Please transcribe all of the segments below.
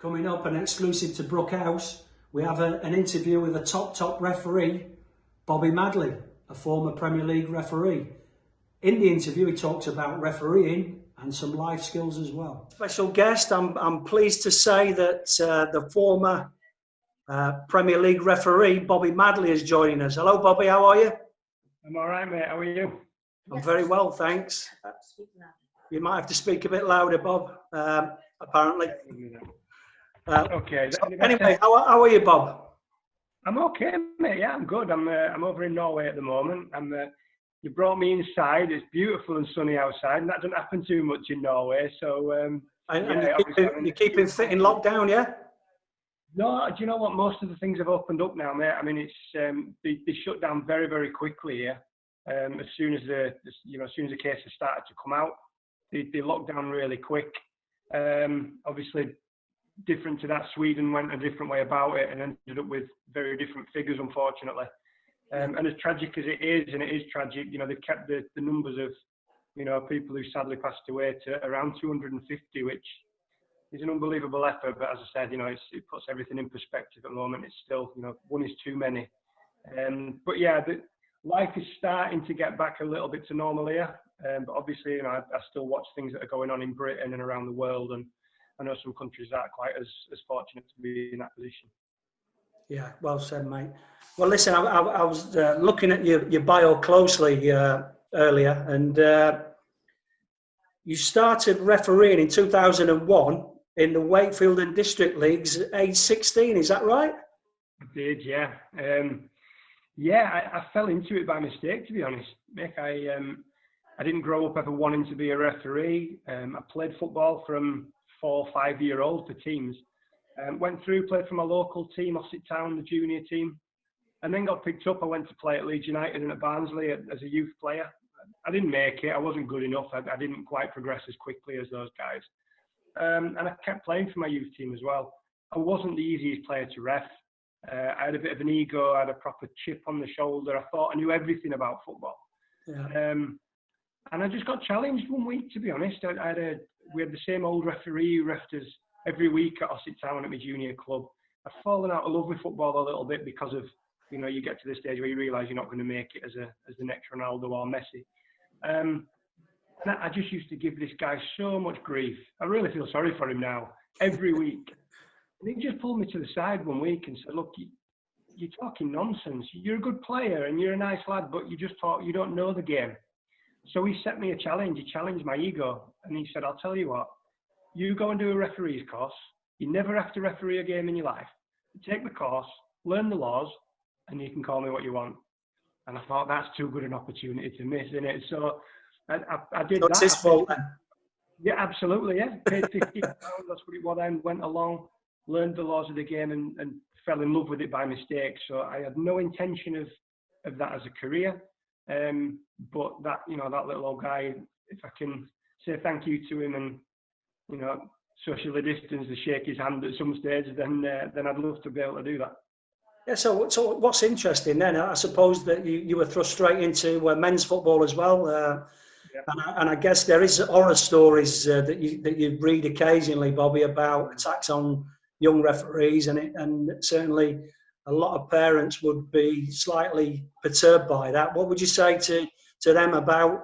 Coming up, an exclusive to Brook House, we have an interview with a top referee, Bobby Madley, a former Premier League referee. In the interview, he talks about refereeing and some life skills as well. Special guest, I'm pleased to say that the former Premier League referee, Bobby Madley, is joining us. Hello, Bobby, how are you? I'm all right, mate. How are you? I'm very well, thanks. You might have to speak a bit louder, Bob, apparently. Okay. So anyway, how are you, Bob? I'm okay, mate. Yeah, I'm good. I'm over in Norway at the moment. You brought me inside. It's beautiful and sunny outside, and that doesn't happen too much in Norway. So, you're keeping fit in lockdown, yeah? No, do you know what? Most of the things have opened up now, mate. I mean, it's they shut down very, very quickly here. As soon as the cases started to come out, they locked down really quick. Obviously, different to that, Sweden went a different way about it and ended up with very different figures, unfortunately. And as tragic as it is, and it is tragic, they've kept the numbers of, people who sadly passed away to around 250, which is an unbelievable effort. But as I said, it puts everything in perspective at the moment. It's still, one is too many. But yeah, life is starting to get back a little bit to normal here. But obviously, I still watch things that are going on in Britain and around the world, and I know some countries aren't quite as fortunate to be in that position. Yeah, well said, mate. Well, listen, I was looking at your bio closely earlier, and you started refereeing in 2001 in the Wakefield and District Leagues at age 16. Is that right? I did, yeah. I fell into it by mistake, to be honest, Mick. I didn't grow up ever wanting to be a referee. I played football from 4 or 5 year old for teams. Went through, played for my local team, Ossett Town, the junior team, and then got picked up. I went to play at Leeds United and at Barnsley as a youth player. I didn't make it. I wasn't good enough. I didn't quite progress as quickly as those guys. And I kept playing for my youth team as well. I wasn't the easiest player to ref. I had a bit of an ego. I had a proper chip on the shoulder. I thought I knew everything about football. Yeah. And I just got challenged one week, to be honest. We had the same old referee who refed us every week at Ossett Town at my junior club. I'd fallen out of love with football a little bit because of, you get to the stage where you realise you're not going to make it as the next Ronaldo or Messi. And I just used to give this guy so much grief. I really feel sorry for him now, every week. And he just pulled me to the side one week and said, look, you're talking nonsense. You're a good player and you're a nice lad, but you don't know the game. So he set me a challenge. He challenged my ego. And he said, I'll tell you what, you go and do a referee's course. You never have to referee a game in your life. You take the course, learn the laws, and you can call me what you want. And I thought, that's too good an opportunity to miss, isn't it? So I did that. It's his fault then. Yeah, absolutely, yeah. Paid £50, that's what it was. I went along, learned the laws of the game and fell in love with it by mistake. So I had no intention of that as a career. But that little old guy, if I can say thank you to him and, socially distance to shake his hand at some stage, then I'd love to be able to do that. Yeah, so what's interesting then, I suppose that you were thrust straight into men's football as well. Yeah. And I guess there is horror stories that you read occasionally, Bobby, about attacks on young referees, and certainly a lot of parents would be slightly perturbed by that. What would you say to them about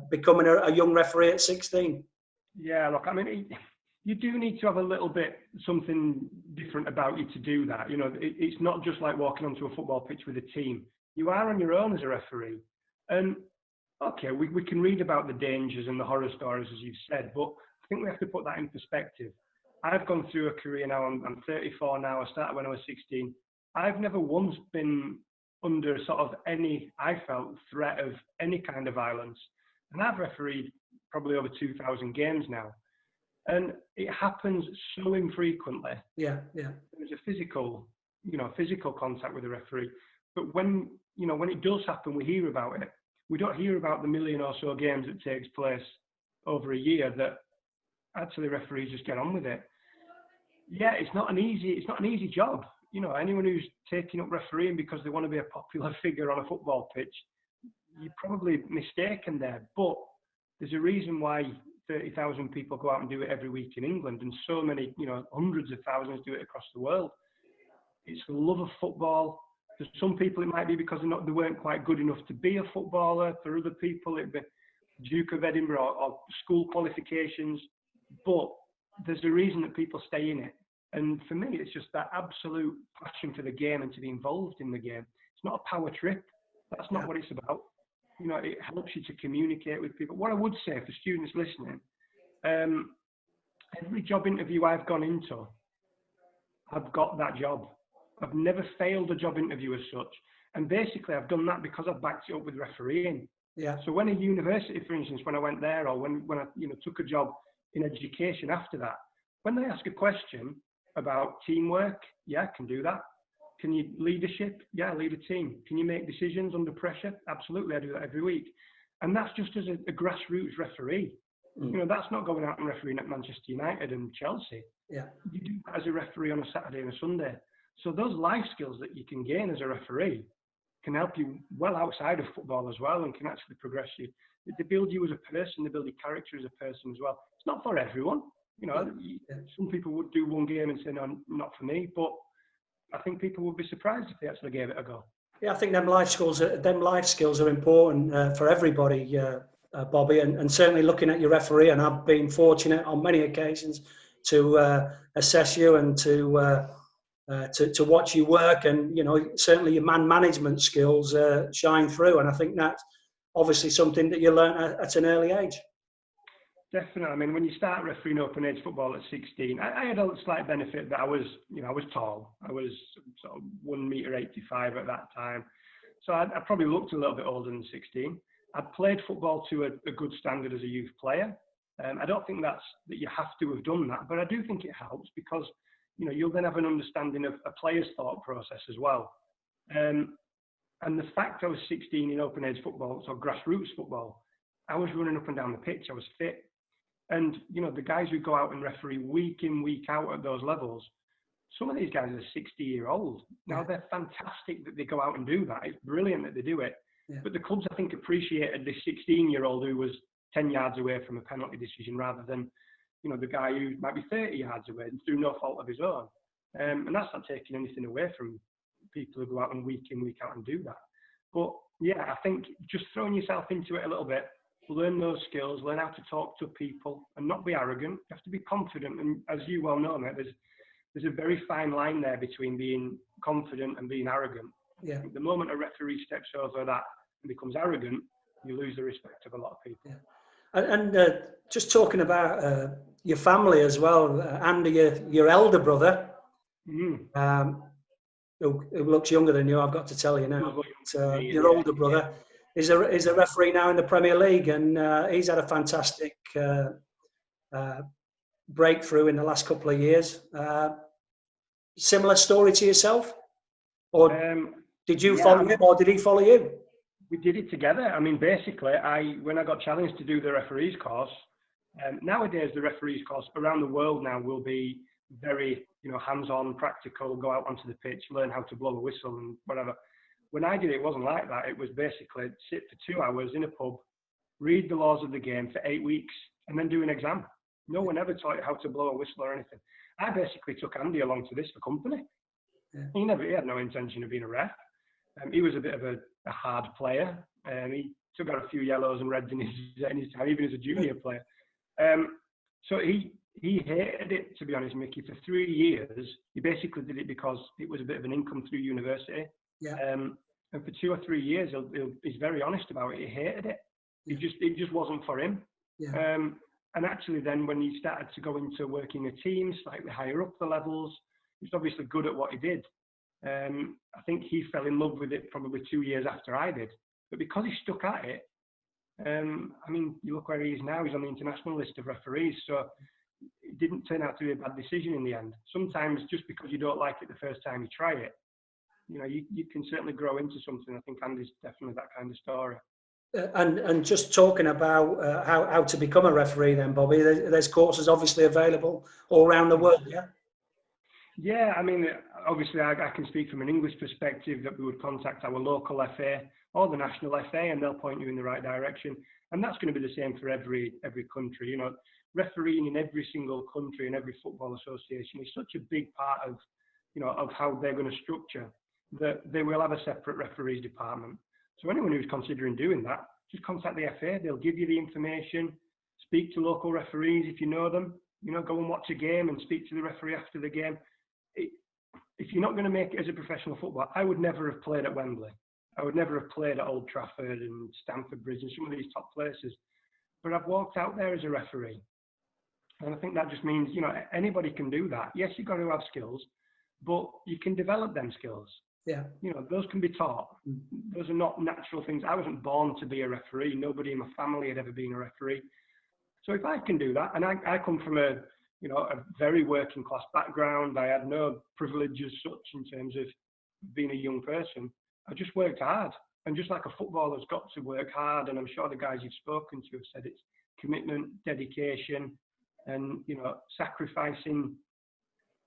becoming a young referee at 16? Yeah, look, I mean, you do need to have a little bit something different about you to do that. It's not just like walking onto a football pitch with a team. You are on your own as a referee. And okay, we can read about the dangers and the horror stories, as you've said, but I think we have to put that in perspective. I've gone through a career now. I'm 34 now. I started when I was 16. I've never once been under sort of I felt, threat of any kind of violence. And I've refereed probably over 2,000 games now. And it happens so infrequently. Yeah. There's a physical contact with the referee. But when it does happen, we hear about it. We don't hear about the million or so games that takes place over a year that actually referees just get on with it. Yeah, it's not an easy job. Anyone who's taking up refereeing because they want to be a popular figure on a football pitch, you're probably mistaken there. But there's a reason why 30,000 people go out and do it every week in England, and so many, hundreds of thousands do it across the world. It's the love of football. For some people, it might be because they weren't quite good enough to be a footballer. For other people, it'd be Duke of Edinburgh or school qualifications. But there's a reason that people stay in it. And for me, it's just that absolute passion for the game and to be involved in the game. It's not a power trip. That's not what it's about. It helps you to communicate with people. What I would say for students listening, every job interview I've gone into, I've got that job. I've never failed a job interview as such. And basically, I've done that because I've backed it up with refereeing. Yeah. So when a university, for instance, when I went there, or when I took a job in education after that, when they ask a question about teamwork, yeah, I can do that. Can you leadership? Yeah, I lead a team. Can you make decisions under pressure? Absolutely, I do that every week. And that's just as a grassroots referee. That's not going out and refereeing at Manchester United and Chelsea. Yeah. You do that as a referee on a Saturday and a Sunday. So those life skills that you can gain as a referee can help you well outside of football as well, and can actually progress you. They build you as a person, they build your character as a person as well. It's not for everyone. Some people would do one game and say, no, not for me. But I think people would be surprised if they actually gave it a go. Yeah, I think them life skills are important for everybody, Bobby, and certainly looking at your referee, and I've been fortunate on many occasions to assess you and to watch you work, and certainly your man management skills shine through, and I think that's obviously something that you learn at an early age. Definitely. I mean, when you start refereeing open age football at 16, I had a slight benefit that I was tall. I was sort of 1.85 metre at that time. So I probably looked a little bit older than 16. I'd played football to a good standard as a youth player. I don't think that you have to have done that, but I do think it helps because, you'll then have an understanding of a player's thought process as well. And the fact I was 16 in open age football, so grassroots football, I was running up and down the pitch. I was fit. And, the guys who go out and referee week in, week out at those levels, some of these guys are 60-year-old. Now, they're fantastic that they go out and do that. It's brilliant that they do it. Yeah. But the clubs, I think, appreciated this 16-year-old who was 10 yards away from a penalty decision rather than, the guy who might be 30 yards away through no fault of his own. And that's not taking anything away from people who go out and week in, week out and do that. But, yeah, I think just throwing yourself into it a little bit, learn those skills, learn how to talk to people and not be arrogant. You have to be confident. And as you well know, mate, there's a very fine line there between being confident and being arrogant. Yeah. The moment a referee steps over that and becomes arrogant, you lose the respect of a lot of people. Yeah. And just talking about your family as well, Andy, your elder brother, who looks younger than you, I've got to tell you now. But, your older brother is a referee now in the Premier League, and he's had a fantastic breakthrough in the last couple of years. Similar story to yourself? Or did you follow him, or did he follow you? We did it together. I mean, basically, when I got challenged to do the referees course, nowadays the referees course around the world now will be very, hands-on, practical, go out onto the pitch, learn how to blow a whistle and whatever. When I did it, it wasn't like that. It was basically sit for 2 hours in a pub, read the laws of the game for 8 weeks, and then do an exam. No one ever taught you how to blow a whistle or anything. I basically took Andy along to this for company. Yeah. He had no intention of being a ref. He was a bit of a hard player. He took out a few yellows and reds in his time, even as a junior player. So he hated it, to be honest, Mickey. For 3 years, he basically did it because it was a bit of an income through university. Yeah. And for 2 or 3 years, he's very honest about it. He hated it. It just wasn't for him. Yeah. And actually, then when he started to go into working a team, slightly higher up the levels, he was obviously good at what he did. I think he fell in love with it probably 2 years after I did. But because he stuck at it, I mean, you look where he is now. He's on the international list of referees. So it didn't turn out to be a bad decision in the end. Sometimes just because you don't like it the first time you try it, you can certainly grow into something. I think Andy's definitely that kind of story. And just talking about how to become a referee then, Bobby, there's courses obviously available all around the world, yeah? Yeah, I mean, obviously I can speak from an English perspective that we would contact our local FA or the national FA and they'll point you in the right direction. And that's going to be the same for every country. You know, refereeing in every single country and every football association is such a big part of, you know, of how they're going to structure that they will have a separate referees department. So anyone who's considering doing that, just contact the FA. They'll give you the information. Speak to local referees if you know them. You know, go and watch a game and speak to the referee after the game. If you're not going to make it as a professional footballer, I would never have played at Wembley. I would never have played at Old Trafford and Stamford Bridge and some of these top places. But I've walked out there as a referee. And I think that just means, you know, anybody can do that. Yes, you've got to have skills, but you can develop them skills. Yeah. You know, those can be taught. Those are not natural things. I wasn't born to be a referee. Nobody in my family had ever been a referee. So if I can do that, and I come from a very working class background, I had no privilege as such in terms of being a young person. I just worked hard. And just like a footballer's got to work hard, and I'm sure the guys you've spoken to have said it's commitment, dedication, and, you know, sacrificing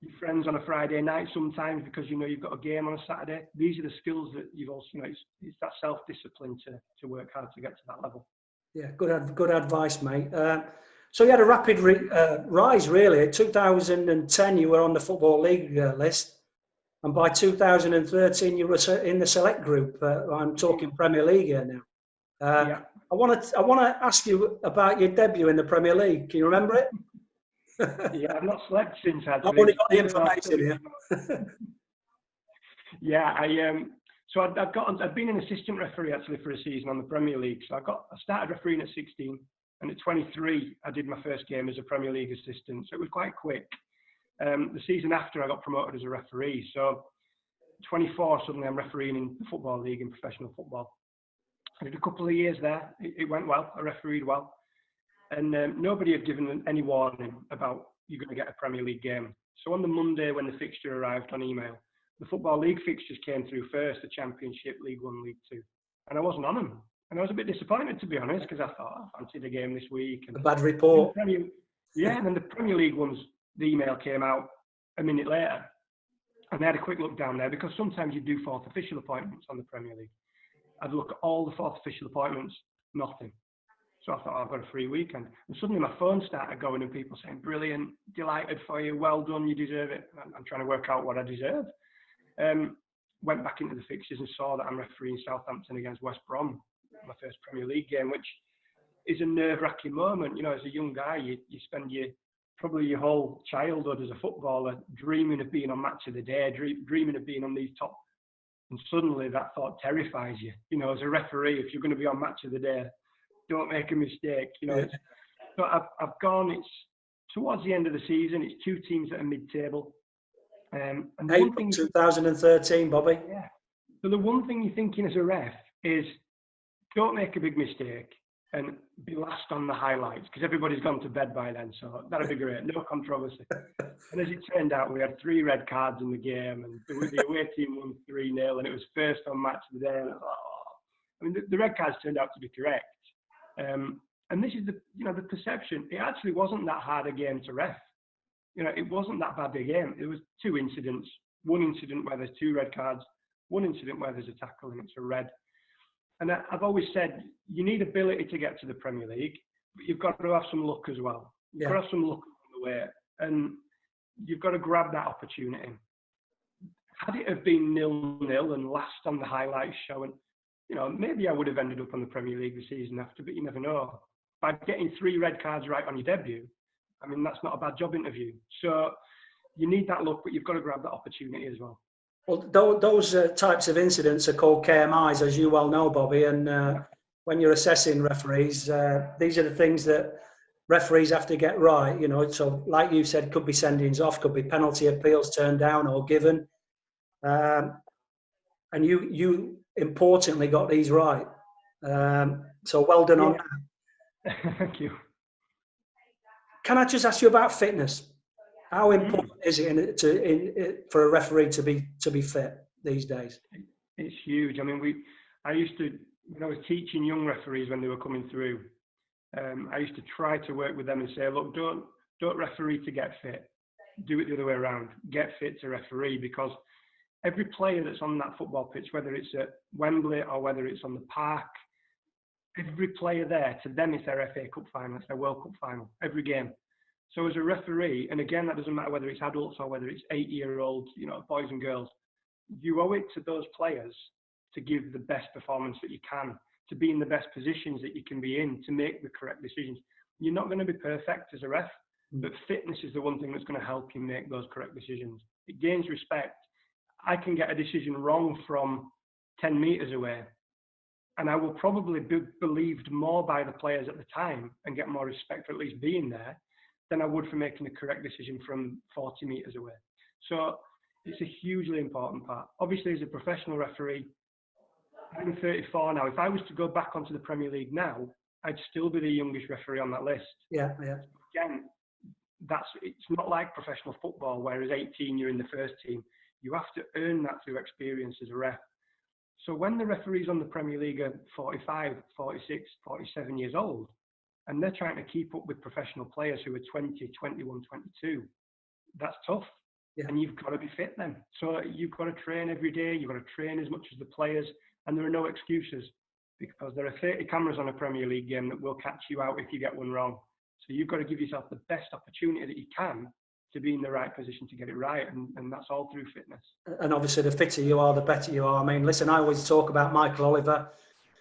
your friends on a Friday night sometimes because, you know, you've got a game on a Saturday. These are the skills that you've also, you know, it's that self-discipline to work hard to get to that level. Yeah, good advice, mate. So you had a rapid rise, really. In 2010, you were on the Football League list. And by 2013, you were in the select group. I'm talking Premier League here now. Yeah. I want to ask you about your debut in the Premier League. Can you remember it? Yeah, I've not slept since. I've only got the information here. Yeah, So I'd been an assistant referee actually for a season on the Premier League. So I started refereeing at 16, and at 23 I did my first game as a Premier League assistant. So it was quite quick. The season after I got promoted as a referee. So 24 suddenly I'm refereeing in the Football League in professional football. I did a couple of years there. It went well. I refereed well, and nobody had given any warning about you're going to get a Premier League game. So on the Monday when the fixture arrived on email, the Football League fixtures came through first, the Championship, League One, League Two. And I wasn't on them. And I was a bit disappointed, to be honest, because I thought, I fancied a game this week. And a bad report. and then the Premier League ones, the email came out a minute later. And I had a quick look down there, because sometimes you do fourth official appointments on the Premier League. I'd look at all the fourth official appointments, nothing. So I thought, I've got a free weekend. And suddenly my phone started going and people saying, brilliant, delighted for you, well done, you deserve it. I'm trying to work out what I deserve. Went back into the fixtures and saw that I'm refereeing Southampton against West Brom, my first Premier League game, which is a nerve-wracking moment. You know, as a young guy, you spend probably your whole childhood as a footballer dreaming of being on Match of the Day, dreaming of being on these top. And suddenly that thought terrifies you. You know, as a referee, if you're going to be on Match of the Day, don't make a mistake. You know, so I've gone. It's towards the end of the season. It's two teams that are mid-table. And April 2013, Bobby. Yeah. So the one thing you're thinking as a ref is don't make a big mistake and be last on the highlights, because everybody's gone to bed by then. So that'd be great. No controversy. And as it turned out, we had 3 red cards in the game, and the away team won 3-0, and it was first on Match of the Day. And I thought, I mean, the red cards turned out to be correct. And this is the perception. It actually wasn't that hard a game to ref. You know, it wasn't that bad a game. It was 2 incidents. One incident where there's 2 red cards, one incident where there's a tackle and it's a red. And I've always said you need ability to get to the Premier League, but you've got to have some luck as well. You've got to have some luck on the way, and you've got to grab that opportunity. Had it have been 0-0 and last on the highlights show, and you know, maybe I would have ended up on the Premier League the season after, but you never know. By getting 3 red cards right on your debut, I mean, that's not a bad job interview. So you need that luck, but you've got to grab that opportunity as well. Well, those types of incidents are called KMIs, as you well know, Bobby. And when you're assessing referees, these are the things that referees have to get right. You know, so like you said, could be sendings off, could be penalty appeals turned down or given. And you importantly got these right. So well done on that. Thank you. Can I just ask you about fitness? How important is it for a referee to be fit these days? It's huge. I mean, I used to, when I was teaching young referees when they were coming through, I used to try to work with them and say, look, don't referee to get fit. Do it the other way around. Get fit to referee, because every player that's on that football pitch, whether it's at Wembley or whether it's on the park, every player there, to them, it's their FA Cup final, it's their World Cup final, every game. So as a referee, and again, that doesn't matter whether it's adults or whether it's 8-year-olds, boys and girls, you owe it to those players to give the best performance that you can, to be in the best positions that you can be in, to make the correct decisions. You're not going to be perfect as a ref, but fitness is the one thing that's going to help you make those correct decisions. It gains respect. I can get a decision wrong from 10 metres away, and I will probably be believed more by the players at the time and get more respect for at least being there than I would for making the correct decision from 40 metres away. So it's a hugely important part. Obviously, as a professional referee, I'm 34 now. If I was to go back onto the Premier League now, I'd still be the youngest referee on that list. Yeah. Again, it's not like professional football, where as 18 you're in the first team. You have to earn that through experience as a ref. So when the referees on the Premier League are 45, 46, 47 years old, and they're trying to keep up with professional players who are 20, 21, 22, that's tough. Yeah. And you've got to be fit then. So you've got to train every day. You've got to train as much as the players. And there are no excuses, because there are 30 cameras on a Premier League game that will catch you out if you get one wrong. So you've got to give yourself the best opportunity that you can to be in the right position to get it right. And that's all through fitness. And obviously, the fitter you are, the better you are. I mean, listen, I always talk about Michael Oliver.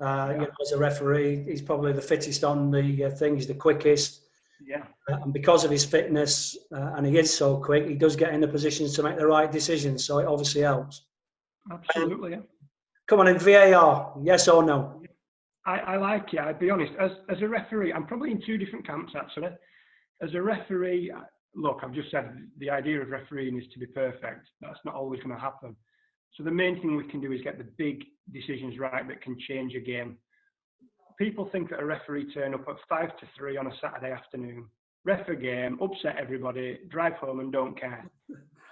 As a referee, he's probably the fittest on the thing. He's the quickest. Yeah. And because of his fitness, and he is so quick, he does get in the positions to make the right decisions. So it obviously helps. Absolutely, yeah. Come on, in VAR, yes or no? I like it. I'll be honest. As a referee, I'm probably in two different camps, actually. As a referee, look, I've just said the idea of refereeing is to be perfect. That's not always going to happen. So the main thing we can do is get the big decisions right that can change a game. People think that a referee turn up at 5-3 on a Saturday afternoon, ref a game, upset everybody, drive home and don't care.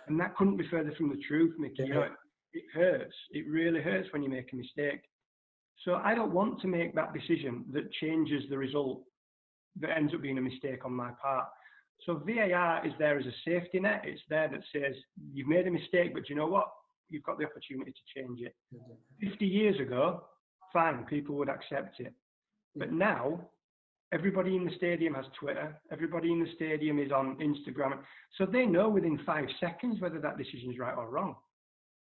And that couldn't be further from the truth, Mickey. Yeah. It hurts. It really hurts when you make a mistake. So I don't want to make that decision that changes the result, that ends up being a mistake on my part. So VAR is there as a safety net. It's there that says, you've made a mistake, but you know what? You've got the opportunity to change it. 50 years ago, fine, people would accept it. But now, everybody in the stadium has Twitter. Everybody in the stadium is on Instagram. So they know within 5 seconds whether that decision is right or wrong.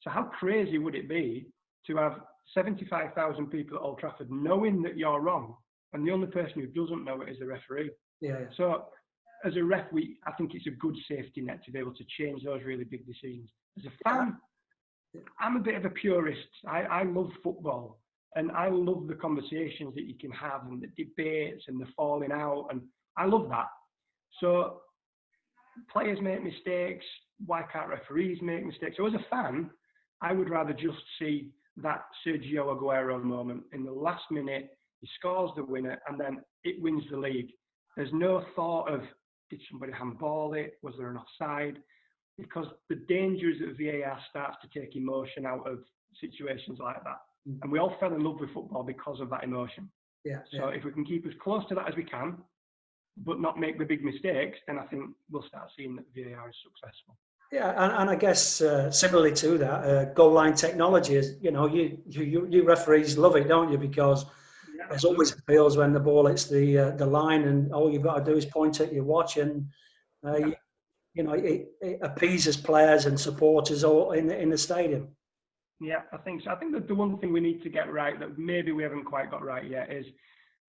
So how crazy would it be to have 75,000 people at Old Trafford knowing that you're wrong, and the only person who doesn't know it is the referee? Yeah. So as a ref, I think it's a good safety net to be able to change those really big decisions. As a fan, I'm a bit of a purist. I love football, and I love the conversations that you can have and the debates and the falling out, and I love that. So players make mistakes. Why can't referees make mistakes? So as a fan, I would rather just see that Sergio Aguero moment in the last minute. He scores the winner, and then it wins the league. There's no thought of, did somebody handball it? Was there an offside? Because the danger is that VAR starts to take emotion out of situations like that. And we all fell in love with football because of that emotion. Yeah. So if we can keep as close to that as we can, but not make the big mistakes, then I think we'll start seeing that VAR is successful. Yeah, and I guess similarly to that, goal line technology is, you referees love it, don't you? Because there's always appeals when the ball hits the line, and all you've got to do is point at your watch, and it appeases players and supporters all in the stadium. Yeah, I think so. I think that the one thing we need to get right that maybe we haven't quite got right yet is,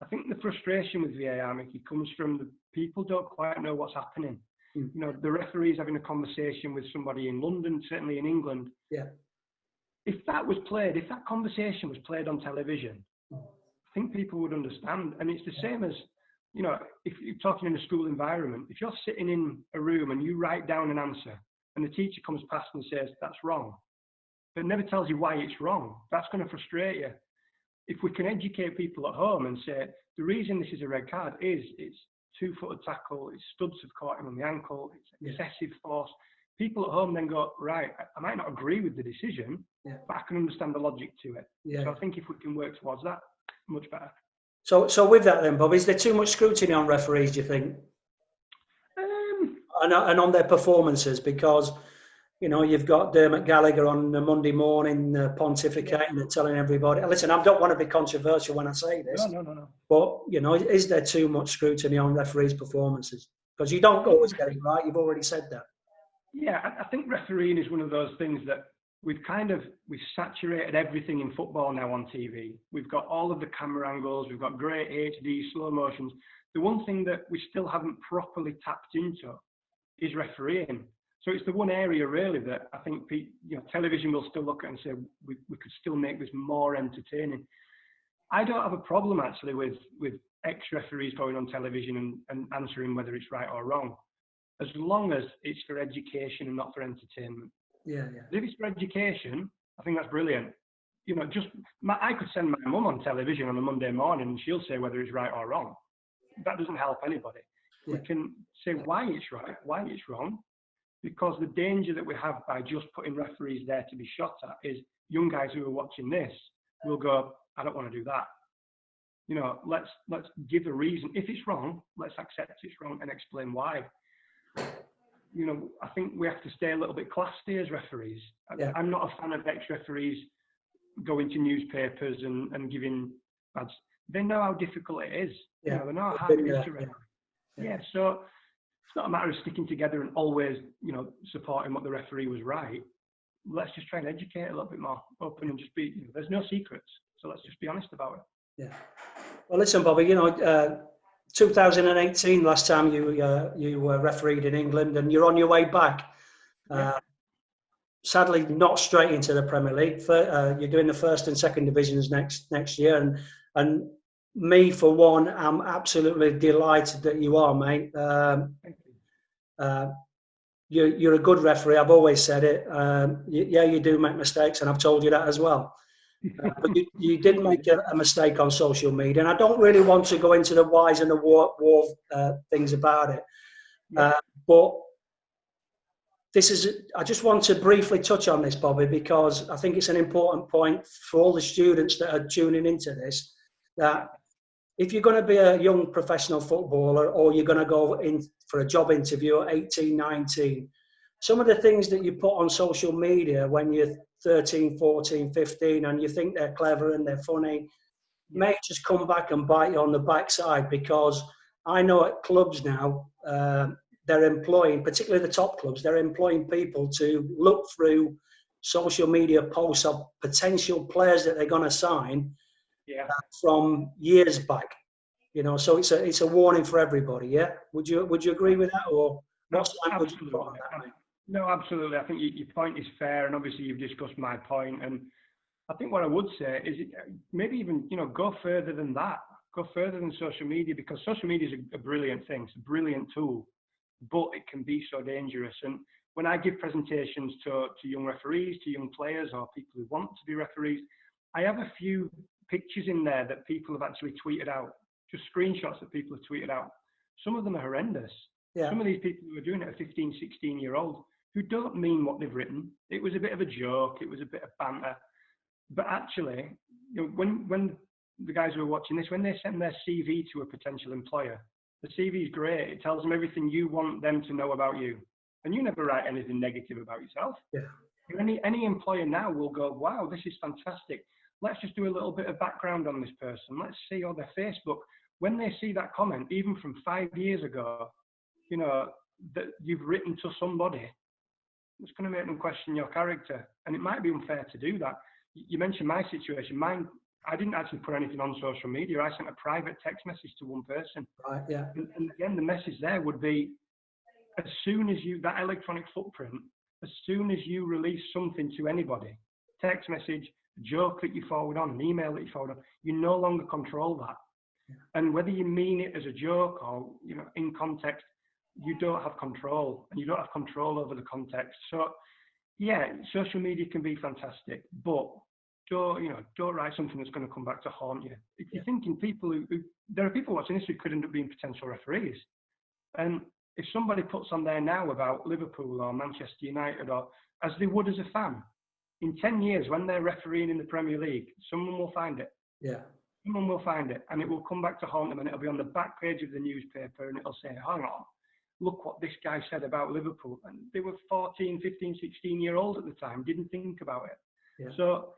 I think the frustration with VAR, Mickey, comes from the people don't quite know what's happening. The referee's having a conversation with somebody in London, certainly in England. Yeah. If that conversation was played on television, I think people would understand. And it's the same as, if you're talking in a school environment, if you're sitting in a room and you write down an answer and the teacher comes past and says, that's wrong, but never tells you why it's wrong, that's going to frustrate you. If we can educate people at home and say, the reason this is a red card is it's 2-footed tackle, it's studs have caught him on the ankle, it's excessive force. People at home then go, right, I might not agree with the decision, but I can understand the logic to it. Yeah. So I think if we can work towards that, much better. So with that then, Bob, is there too much scrutiny on referees, do you think? And on their performances? Because, You know, you've got Dermot Gallagher on a Monday morning pontificating and telling everybody. Listen, I don't want to be controversial when I say this, No. but, you know, is there too much scrutiny on referees' performances? Because you don't always get it right. You've already said that. Yeah, I think refereeing is one of those things that we've saturated everything in football now on TV. We've got all of the camera angles, we've got great HD, slow motions. The one thing that we still haven't properly tapped into is refereeing. So it's the one area really that I think television will still look at and say we could still make this more entertaining. I don't have a problem actually with ex-referees going on television and answering whether it's right or wrong, as long as it's for education and not for entertainment. Yeah. If it's for education, I think that's brilliant. You know, I could send my mum on television on a Monday morning and she'll say whether it's right or wrong. That doesn't help anybody. Yeah. We can say why it's right, why it's wrong, because the danger that we have by just putting referees there to be shot at is young guys who are watching this will go, I don't want to do that. You know, let's give a reason. If it's wrong, let's accept it's wrong and explain why. You know, I think we have to stay a little bit classy as referees. Yeah. I'm not a fan of ex-referees going to newspapers and giving ads. They know how difficult it is. Yeah. You know, they know how hard it is to referee. Yeah, so it's not a matter of sticking together and always, you know, supporting what the referee was right. Let's just try and educate a little bit more, open and just be, you know, there's no secrets. So let's just be honest about it. Yeah. Well, listen, Bobby, you know, 2018, last time you were refereed in England, and you're on your way back. Sadly, not straight into the Premier League. You're doing the first and second divisions next year, and me for one, I'm absolutely delighted that you are, mate. You're a good referee. I've always said it. You do make mistakes, and I've told you that as well. But you did make a mistake on social media, and I don't really want to go into the whys and the war things about it. But I just want to briefly touch on this, Bobby, because I think it's an important point for all the students that are tuning into this, that if you're going to be a young professional footballer or you're going to go in for a job interview at 18, 19, some of the things that you put on social media when you're 13, 14, 15 and you think they're clever and they're funny, may just come back and bite you on the backside, because I know at clubs now, they're employing, particularly the top clubs, they're employing people to look through social media posts of potential players that they're going to sign from years back. You know, so it's a warning for everybody. Yeah, would you agree with that, or what's absolutely on that, mate? No, absolutely. I think your point is fair, and obviously you've discussed my point. And I think what I would say is maybe even, you know, go further than that. Go further than social media, because social media is a brilliant thing. It's a brilliant tool, but it can be so dangerous. And when I give presentations to young referees, to young players, or people who want to be referees, I have a few pictures in there that people have actually tweeted out, just screenshots that people have tweeted out. Some of them are horrendous. Yeah. Some of these people who are doing it are 15, 16-year-olds who don't mean what they've written. It was a bit of a joke. It was a bit of banter. But actually, you know, when the guys who are watching this, when they send their CV to a potential employer, the CV is great. It tells them everything you want them to know about you. And you never write anything negative about yourself. Yeah. Any employer now will go, wow, this is fantastic. Let's just do a little bit of background on this person. Let's see on their Facebook. When they see that comment, even from 5 years ago, you know, that you've written to somebody, it's going to make them question your character. And it might be unfair to do that. You mentioned my situation. Mine, I didn't actually put anything on social media. I sent a private text message to one person. Right, yeah. And again, the message there would be, as soon as that electronic footprint, as soon as you release something to anybody, text message, a joke that you forward on, an email that you forward on, you no longer control that. Yeah. And whether you mean it as a joke or, you know, in context, you don't have control, and you don't have control over the context. So, yeah, social media can be fantastic, but don't write something that's going to come back to haunt you. If you're thinking there are people watching this who could end up being potential referees, and if somebody puts on there now about Liverpool or Manchester United, or as they would as a fan, in 10 years when they're refereeing in the Premier League, someone will find it. Yeah. Someone will find it, and it will come back to haunt them, and it'll be on the back page of the newspaper, and it'll say, hang on, look what this guy said about Liverpool. And they were 14, 15, 16-year-old at the time, didn't think about it. Yeah. So,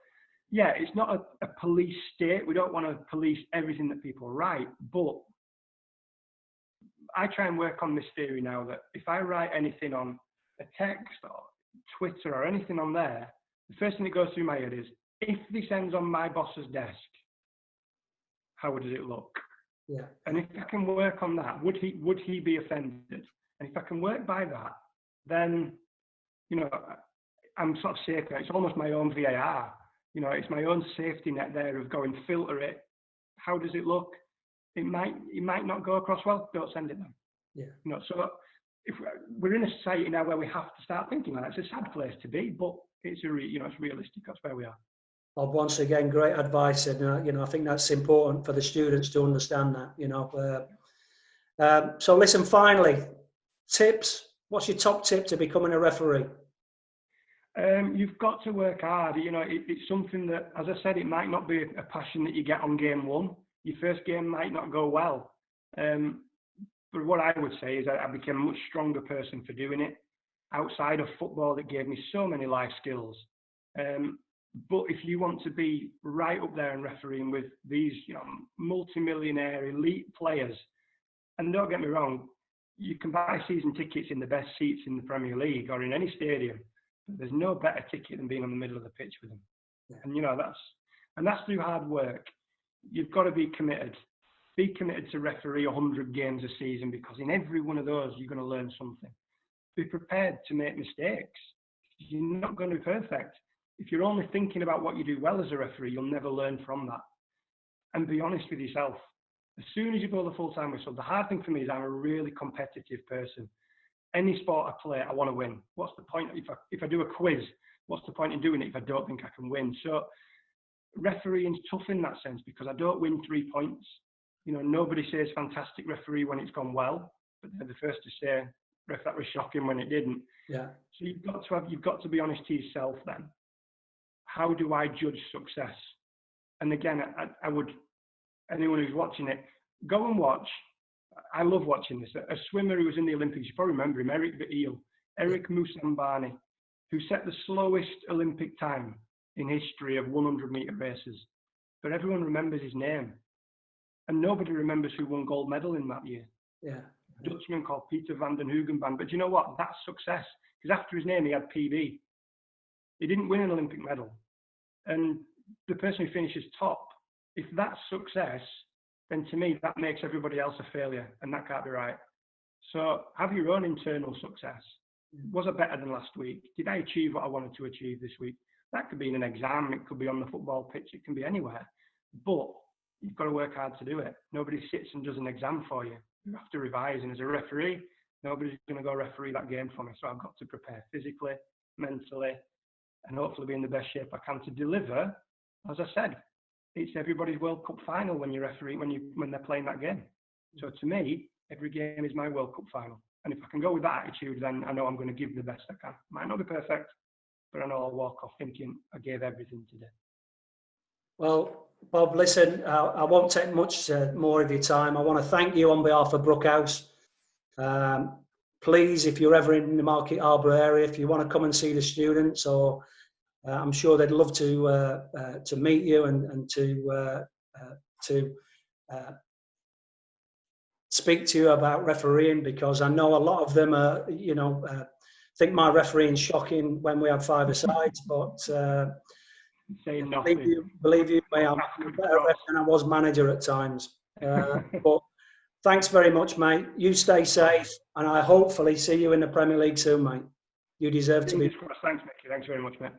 yeah, it's not a police state. We don't want to police everything that people write. But I try and work on this theory now that if I write anything on a text or Twitter or anything on there, the first thing that goes through my head is, if this ends on my boss's desk, how does it look? Yeah. And if I can work on that, would he be offended? And if I can work by that, then, you know, I'm sort of safer. It's almost my own VAR. You know, it's my own safety net there of going, filter it. How does it look? It might not go across well. Don't send it then. Yeah. You know, so if we're in a society now where we have to start thinking like that, it's a sad place to be, but it's it's realistic. That's where we are. Bob, once again, great advice, and you know, I think that's important for the students to understand that. You know, so listen. Finally, tips. What's your top tip to becoming a referee? You've got to work hard. You know, it's something that, as I said, it might not be a passion that you get on game one. Your first game might not go well. But what I would say is that I became a much stronger person for doing it. Outside of football, that gave me so many life skills. But if you want to be right up there and refereeing with these, you know, multi-millionaire elite players, and don't get me wrong, you can buy season tickets in the best seats in the Premier League or in any stadium. But there's no better ticket than being on the middle of the pitch with them. Yeah. And you know, that's through hard work. You've got to be committed. Be committed to referee 100 games a season, because in every one of those you're going to learn something. Be prepared to make mistakes. You're not going to be perfect. If you're only thinking about what you do well as a referee, you'll never learn from that. And be honest with yourself. As soon as you blow the full-time whistle, the hard thing for me is I'm a really competitive person. Any sport I play, I want to win. What's the point? If I do a quiz, what's the point in doing it if I don't think I can win? So refereeing's tough in that sense, because I don't win 3 points. You know, nobody says fantastic referee when it's gone well, but they're the first to say, ref, that was shocking when it didn't. Yeah. So you've got to be honest to yourself then. How do I judge success? And again, I would, anyone who's watching it, go and watch. I love watching this. A swimmer who was in the Olympics, you probably remember him, Eric the Eel, Eric Moussambani, who set the slowest Olympic time in history of 100-meter races. But everyone remembers his name. And nobody remembers who won gold medal in that year. Yeah. A Dutchman called Peter van den Hoogenband. But you know what? That's success. Because after his name, he had PB. He didn't win an Olympic medal. And the person who finishes top, if that's success, then to me, that makes everybody else a failure. And that can't be right. So have your own internal success. Was I better than last week? Did I achieve what I wanted to achieve this week? That could be in an exam. It could be on the football pitch. It can be anywhere. But you've got to work hard to do it. Nobody sits and does an exam for you. You have to revise. And as a referee, nobody's going to go referee that game for me. So I've got to prepare physically, mentally, and hopefully be in the best shape I can to deliver. As I said, it's everybody's World Cup final when you referee, when they're playing that game. So to me, every game is my World Cup final. And if I can go with that attitude, then I know I'm going to give the best I can. Might not be perfect, but I know I'll walk off thinking I gave everything today. Well, Bob, listen, I won't take much more of your time. I want to thank you on behalf of Brookhouse. Please, if you're ever in the Market Harborough area, if you want to come and see the students, or I'm sure they'd love to meet you and to speak to you about refereeing, because I know a lot of them are, think my refereeing's shocking when we have five-a-sides, but believe you me, I'm a better ref than I was manager at times. But thanks very much, mate. You stay safe, and I hopefully see you in the Premier League soon, mate. You deserve to be. Thanks, Mickey. Thanks very much, mate.